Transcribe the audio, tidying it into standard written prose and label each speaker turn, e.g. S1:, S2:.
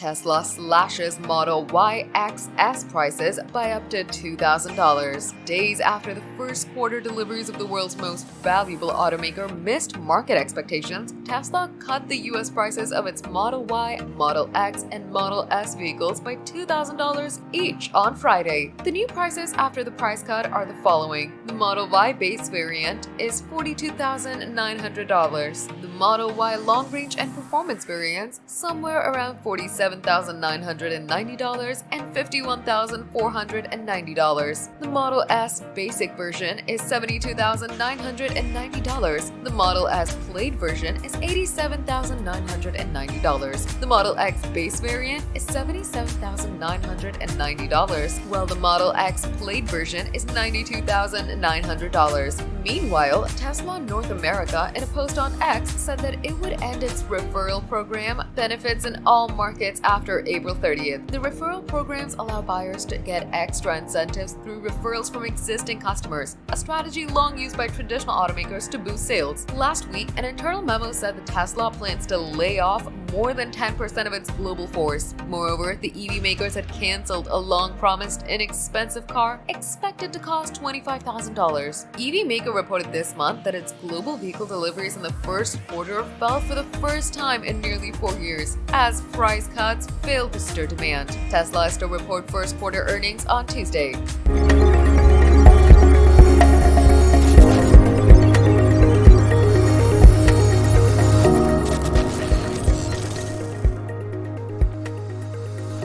S1: Tesla slashes Model Y XS prices by up to $2,000. Days after the first quarter deliveries of the world's most valuable automaker missed market expectations, Tesla cut the US prices of its Model Y, Model X, and Model S vehicles by $2,000 each on Friday. The new prices after the price cut are the following. The Model Y base variant is $42,900. The Model Y long range and performance variants somewhere around $47,990 and $51,490. The Model S basic version is $72,990. The Model S Plaid version is $87,990. The Model X base variant is $77,990, while the Model X Plaid version is $92,900. Meanwhile, Tesla North America, in a post on X, said that it would end its referral program benefits in all markets after April 30th. The referral programs allow buyers to get extra incentives through referrals from existing customers, a strategy long used by traditional automakers to boost sales. Last week, an internal memo said that Tesla plans to lay off more than 10% of its global force. Moreover, the EV makers had canceled a long-promised inexpensive car expected to cost $25,000. EV Maker reported this month that its global vehicle deliveries in the first quarter fell for the first time in nearly 4 years, as price cuts failed to stir demand. Tesla is to report first quarter earnings on Tuesday.